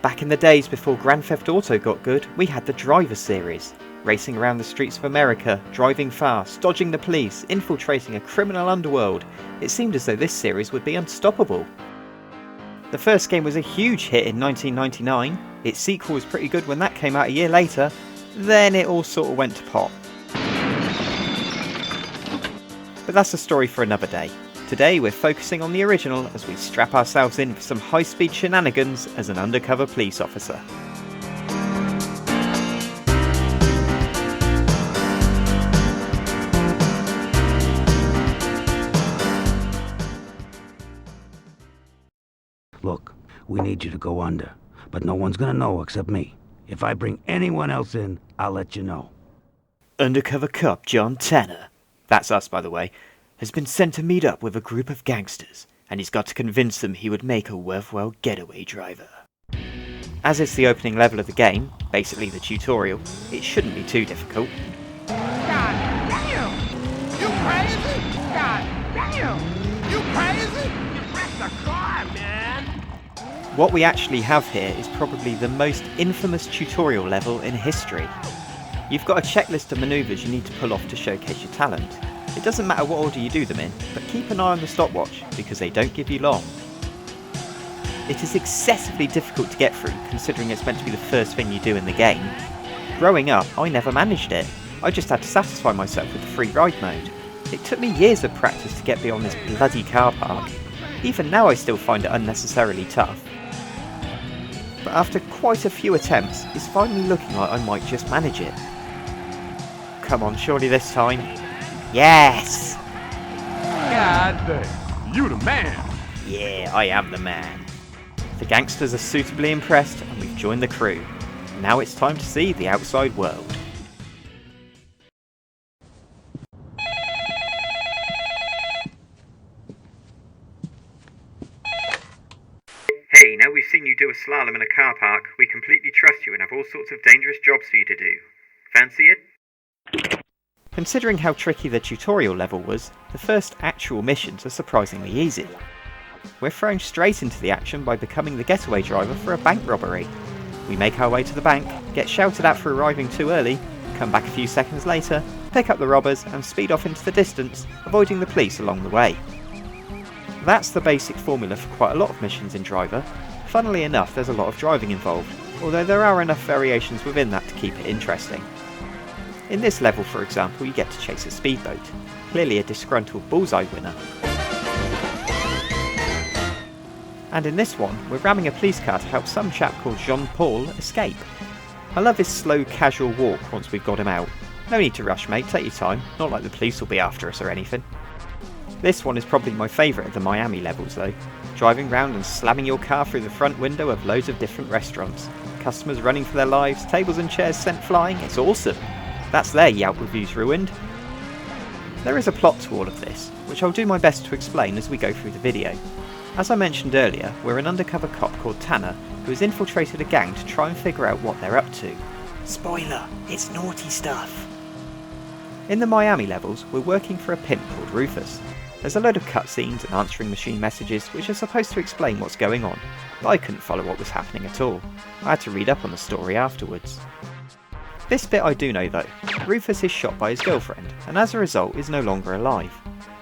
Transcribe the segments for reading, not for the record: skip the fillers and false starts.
Back in the days before Grand Theft Auto got good, we had the Driver series. Racing around the streets of America, driving fast, dodging the police, infiltrating a criminal underworld. It seemed as though this series would be unstoppable. The first game was a huge hit in 1999, its sequel was pretty good when that came out a year later, then it all sort of went to pot. But that's a story for another day. Today we're focusing on the original as we strap ourselves in for some high-speed shenanigans as an undercover police officer. Look, we need you to go under, but no one's gonna know except me. If I bring anyone else in, I'll let you know. Undercover cop John Tanner, that's us by the way, has been sent to meet up with a group of gangsters, and he's got to convince them he would make a worthwhile getaway driver. As it's the opening level of the game, basically the tutorial, it shouldn't be too difficult. God damn! You crazy? God damn! You crazy? You wrecked the car, man! What we actually have here is probably the most infamous tutorial level in history. You've got a checklist of manoeuvres you need to pull off to showcase your talent. It doesn't matter what order you do them in, but keep an eye on the stopwatch, because they don't give you long. It is excessively difficult to get through, considering it's meant to be the first thing you do in the game. Growing up, I never managed it. I just had to satisfy myself with the free ride mode. It took me years of practice to get beyond this bloody car park. Even now I still find it unnecessarily tough. But after quite a few attempts, it's finally looking like I might just manage it. Come on, surely this time. Yes! God damn! You the man! Yeah, I am the man. The gangsters are suitably impressed and we've joined the crew. Now it's time to see the outside world. Hey, now we've seen you do a slalom in a car park, we completely trust you and have all sorts of dangerous jobs for you to do. Fancy it? Considering how tricky the tutorial level was, the first actual missions are surprisingly easy. We're thrown straight into the action by becoming the getaway driver for a bank robbery. We make our way to the bank, get shouted at for arriving too early, come back a few seconds later, pick up the robbers and speed off into the distance, avoiding the police along the way. That's the basic formula for quite a lot of missions in Driver. Funnily enough, there's a lot of driving involved, although there are enough variations within that to keep it interesting. In this level, for example, you get to chase a speedboat, clearly a disgruntled bullseye winner. And in this one, we're ramming a police car to help some chap called Jean-Paul escape. I love his slow, casual walk once we've got him out. No need to rush, mate, take your time, not like the police will be after us or anything. This one is probably my favourite of the Miami levels though. Driving round and slamming your car through the front window of loads of different restaurants. Customers running for their lives, tables and chairs sent flying, it's awesome. That's their Yelp reviews ruined. There is a plot to all of this, which I'll do my best to explain as we go through the video. As I mentioned earlier, we're an undercover cop called Tanner who has infiltrated a gang to try and figure out what they're up to. Spoiler, it's naughty stuff. In the Miami levels, we're working for a pimp called Rufus. There's a load of cutscenes and answering machine messages which are supposed to explain what's going on, but I couldn't follow what was happening at all. I had to read up on the story afterwards. This bit I do know though. Rufus is shot by his girlfriend, and as a result is no longer alive.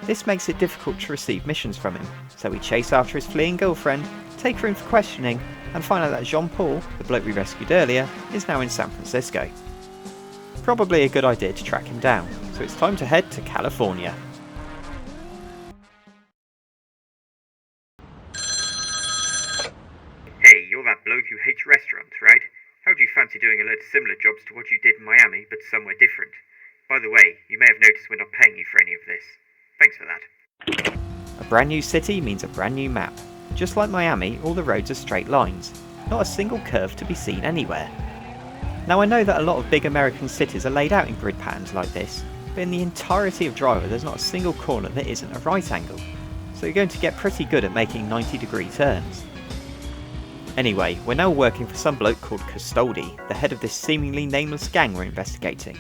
This makes it difficult to receive missions from him, so we chase after his fleeing girlfriend, take her in for questioning, and find out that Jean-Paul, the bloke we rescued earlier, is now in San Francisco. Probably a good idea to track him down, so it's time to head to California. Hey, you're that bloke who hates restaurants, right? How do you fancy doing a load of similar jobs to what you did in Miami, but somewhere different? By the way, you may have noticed we're not paying you for any of this. Thanks for that. A brand new city means a brand new map. Just like Miami, all the roads are straight lines. Not a single curve to be seen anywhere. Now I know that a lot of big American cities are laid out in grid patterns like this, but in the entirety of Driver there's not a single corner that isn't a right angle. So you're going to get pretty good at making 90-degree turns. Anyway, we're now working for some bloke called Custodi, the head of this seemingly nameless gang we're investigating.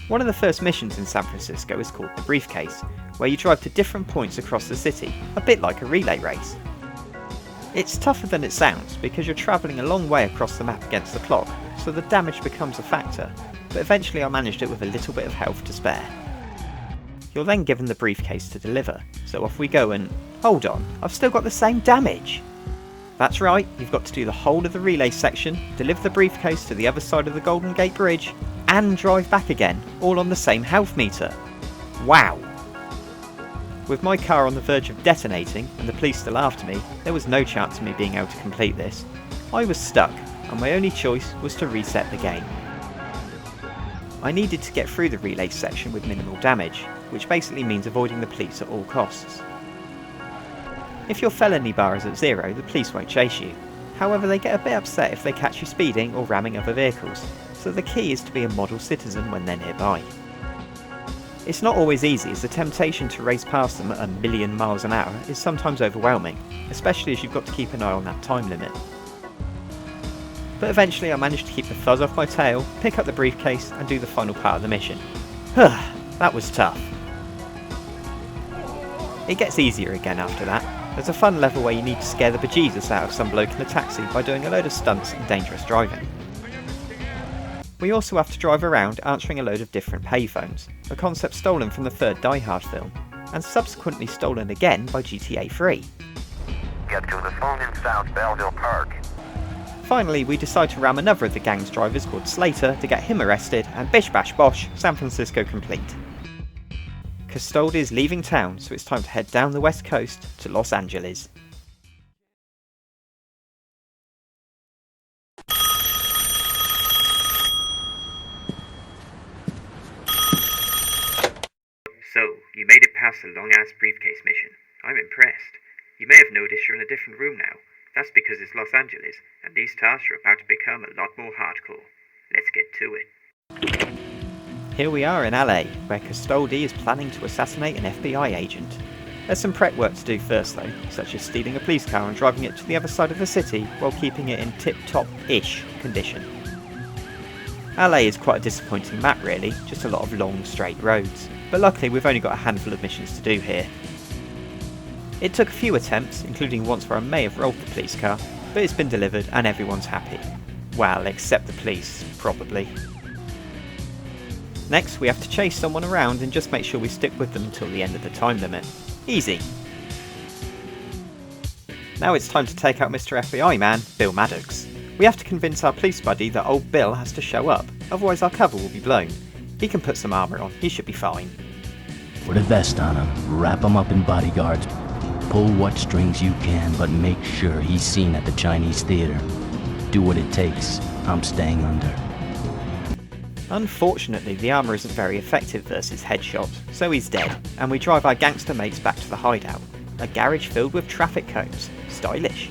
One of the first missions in San Francisco is called the Briefcase, where you drive to different points across the city, a bit like a relay race. It's tougher than it sounds because you're travelling a long way across the map against the clock, so the damage becomes a factor, but eventually I managed it with a little bit of health to spare. You're then given the briefcase to deliver, so off we go and... hold on, I've still got the same damage! That's right, you've got to do the whole of the relay section, deliver the briefcase to the other side of the Golden Gate Bridge, and drive back again, all on the same health meter. Wow! With my car on the verge of detonating and the police still after me, there was no chance of me being able to complete this. I was stuck, and my only choice was to reset the game. I needed to get through the relay section with minimal damage, which basically means avoiding the police at all costs. If your felony bar is at 0, the police won't chase you. However, they get a bit upset if they catch you speeding or ramming other vehicles, so the key is to be a model citizen when they're nearby. It's not always easy, as the temptation to race past them at a million miles an hour is sometimes overwhelming, especially as you've got to keep an eye on that time limit. But eventually I managed to keep the fuzz off my tail, pick up the briefcase and do the final part of the mission. That was tough. It gets easier again after that. There's a fun level where you need to scare the bejesus out of some bloke in a taxi by doing a load of stunts and dangerous driving. We also have to drive around answering a load of different payphones, a concept stolen from the third Die Hard film, and subsequently stolen again by GTA 3. Get to the phone in South Belleville Park. Finally, we decide to ram another of the gang's drivers called Slater to get him arrested, and bish bash bosh, San Francisco complete. Custode is leaving town, so it's time to head down the west coast to Los Angeles. So, you made it past the long-ass briefcase mission. I'm impressed. You may have noticed you're in a different room now. That's because it's Los Angeles, and these tasks are about to become a lot more hardcore. Let's get to it. Here we are in LA, where Custode is planning to assassinate an FBI agent. There's some prep work to do first though, such as stealing a police car and driving it to the other side of the city while keeping it in tip-top-ish condition. LA is quite a disappointing map really, just a lot of long straight roads, but luckily we've only got a handful of missions to do here. It took a few attempts, including once where I may have rolled the police car, but it's been delivered and everyone's happy. Well, except the police, probably. Next, we have to chase someone around and just make sure we stick with them until the end of the time limit. Easy. Now it's time to take out Mr. FBI man, Bill Maddox. We have to convince our police buddy that old Bill has to show up, otherwise our cover will be blown. He can put some armour on, he should be fine. Put a vest on him, wrap him up in bodyguards, pull what strings you can, but make sure he's seen at the Chinese theater. Do what it takes, I'm staying under. Unfortunately, the armour isn't very effective versus headshots, so he's dead, and we drive our gangster mates back to the hideout. A garage filled with traffic cones. Stylish.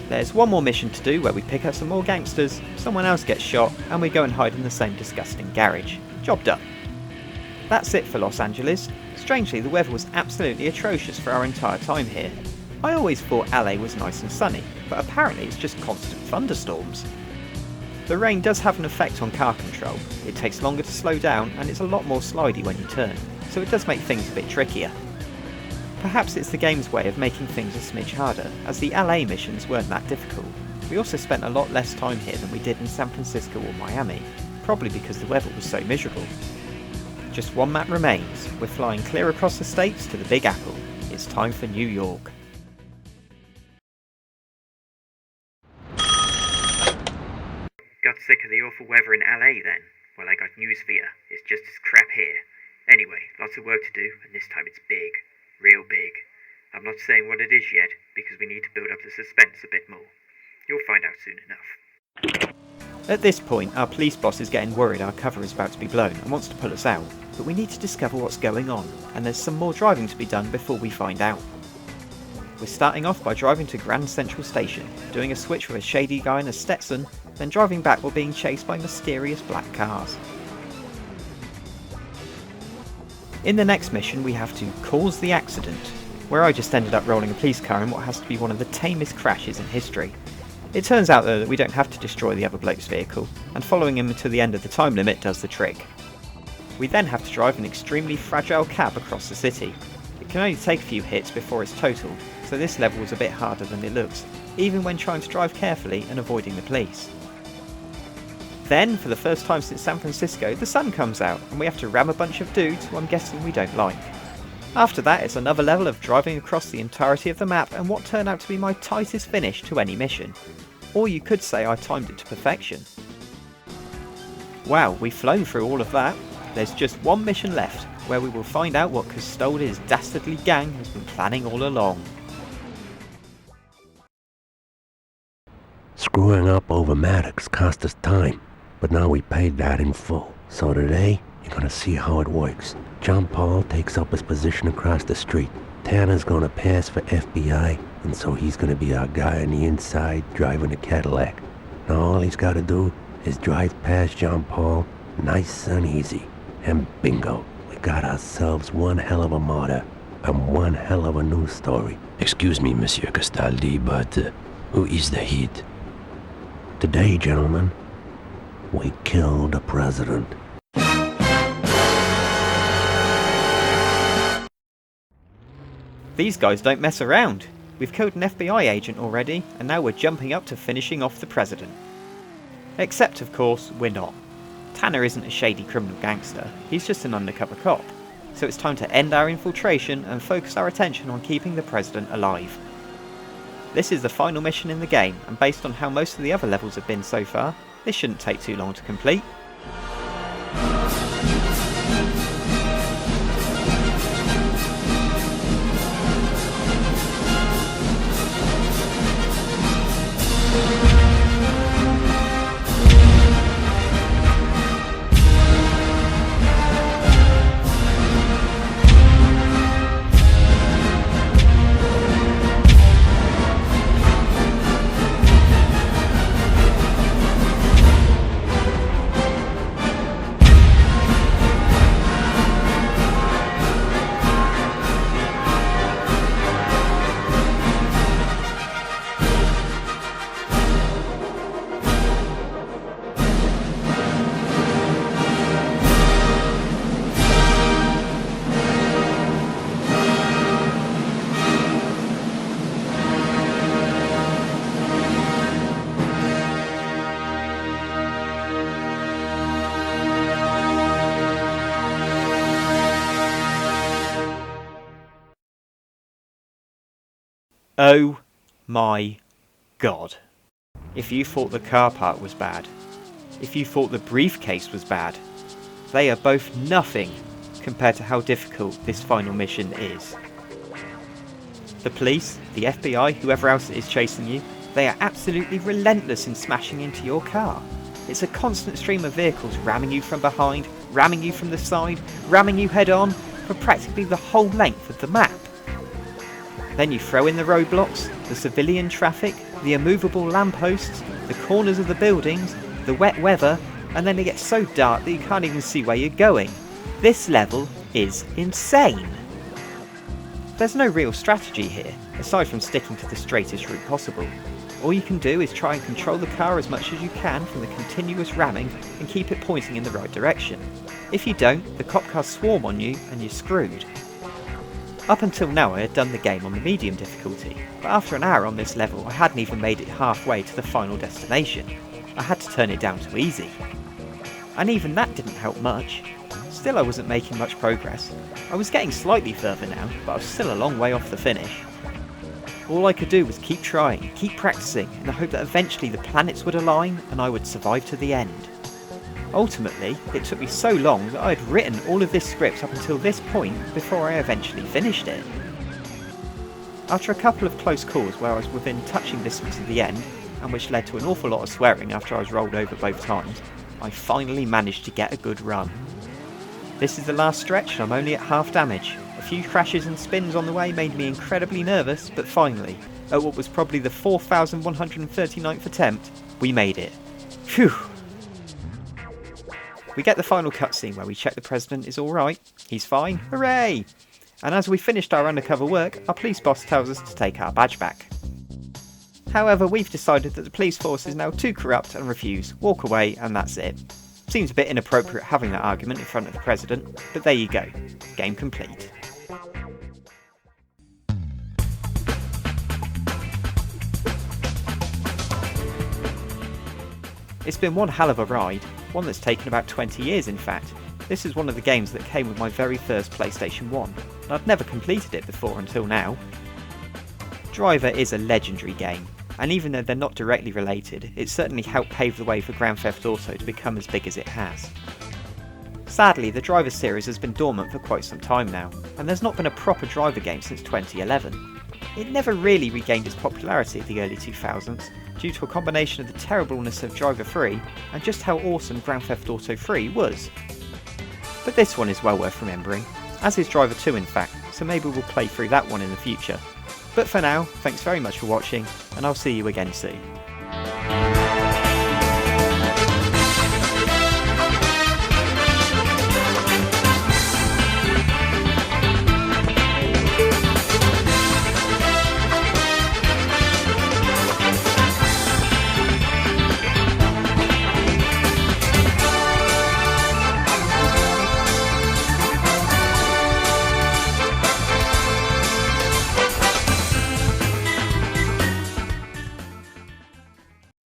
There's one more mission to do where we pick up some more gangsters, someone else gets shot, and we go and hide in the same disgusting garage. Job done. That's it for Los Angeles. Strangely, the weather was absolutely atrocious for our entire time here. I always thought LA was nice and sunny, but apparently it's just constant thunderstorms. The rain does have an effect on car control. It takes longer to slow down and it's a lot more slidey when you turn, so it does make things a bit trickier. Perhaps it's the game's way of making things a smidge harder, as the LA missions weren't that difficult. We also spent a lot less time here than we did in San Francisco or Miami, probably because the weather was so miserable. Just one map remains. We're flying clear across the states to the Big Apple. It's time for New York. Got sick of the awful weather in LA then? Well, I got news for you. It's just as crap here. Anyway, lots of work to do, and this time it's big. Real big. I'm not saying what it is yet, because we need to build up the suspense a bit more. You'll find out soon enough. At this point, our police boss is getting worried our cover is about to be blown and wants to pull us out, but we need to discover what's going on, and there's some more driving to be done before we find out. We're starting off by driving to Grand Central Station, doing a switch with a shady guy in a Stetson, then driving back while being chased by mysterious black cars. In the next mission we have to cause the accident, where I just ended up rolling a police car in what has to be one of the tamest crashes in history. It turns out though that we don't have to destroy the other bloke's vehicle, and following him until the end of the time limit does the trick. We then have to drive an extremely fragile cab across the city. It can only take a few hits before it's totaled, so this level was a bit harder than it looks, even when trying to drive carefully and avoiding the police. Then, for the first time since San Francisco, the sun comes out and we have to ram a bunch of dudes who I'm guessing we don't like. After that, it's another level of driving across the entirety of the map and what turned out to be my tightest finish to any mission. Or you could say I timed it to perfection. Wow, we've flown through all of that. There's just one mission left, where we will find out what Custodi's dastardly gang has been planning all along. Screwing up over Maddox cost us time, but now we paid that in full. So today, you're gonna see how it works. John Paul takes up his position across the street. Tanner's gonna pass for FBI, and so he's gonna be our guy on the inside driving a Cadillac. Now all he's gotta do is drive past John Paul, nice and easy. And bingo, we got ourselves one hell of a martyr, and one hell of a news story. Excuse me, Monsieur Castaldi, but who is the hit? Today, gentlemen, we killed the president. These guys don't mess around. We've killed an FBI agent already, and now we're jumping up to finishing off the president. Except, of course, we're not. Tanner isn't a shady criminal gangster, he's just an undercover cop. So it's time to end our infiltration and focus our attention on keeping the president alive. This is the final mission in the game, and based on how most of the other levels have been so far, this shouldn't take too long to complete. Oh my god. If you thought the car part was bad, if you thought the briefcase was bad, they are both nothing compared to how difficult this final mission is. The police, the FBI, whoever else is chasing you, they are absolutely relentless in smashing into your car. It's a constant stream of vehicles ramming you from behind, ramming you from the side, ramming you head on, for practically the whole length of the map. Then you throw in the roadblocks, the civilian traffic, the immovable lampposts, the corners of the buildings, the wet weather, and then it gets so dark that you can't even see where you're going. This level is insane. There's no real strategy here, aside from sticking to the straightest route possible. All you can do is try and control the car as much as you can from the continuous ramming and keep it pointing in the right direction. If you don't, the cop cars swarm on you and you're screwed. Up until now I had done the game on the medium difficulty, but after an hour on this level I hadn't even made it halfway to the final destination. I had to turn it down to easy. And even that didn't help much. Still I wasn't making much progress. I was getting slightly further now, but I was still a long way off the finish. All I could do was keep trying, keep practicing, in the hope that eventually the planets would align and I would survive to the end. Ultimately, it took me so long that I had written all of this script up until this point before I eventually finished it. After a couple of close calls where I was within touching distance of the end, and which led to an awful lot of swearing after I was rolled over both times, I finally managed to get a good run. This is the last stretch and I'm only at half damage. A few crashes and spins on the way made me incredibly nervous, but finally, at what was probably the 4,139th attempt, we made it. Phew! We get the final cutscene where we check the president is alright, he's fine, hooray! And as we finished our undercover work, our police boss tells us to take our badge back. However, we've decided that the police force is now too corrupt and refuse, walk away, and that's it. Seems a bit inappropriate having that argument in front of the president, but there you go, game complete. It's been one hell of a ride, one that's taken about 20 years in fact. This is one of the games that came with my very first PlayStation 1, and I'd never completed it before until now. Driver is a legendary game, and even though they're not directly related, it certainly helped pave the way for Grand Theft Auto to become as big as it has. Sadly, the Driver series has been dormant for quite some time now, and there's not been a proper Driver game since 2011. It never really regained its popularity in the early 2000s, due to a combination of the terribleness of Driver 3 and just how awesome Grand Theft Auto 3 was. But this one is well worth remembering, as is Driver 2 in fact, so maybe we'll play through that one in the future. But for now, thanks very much for watching, and I'll see you again soon.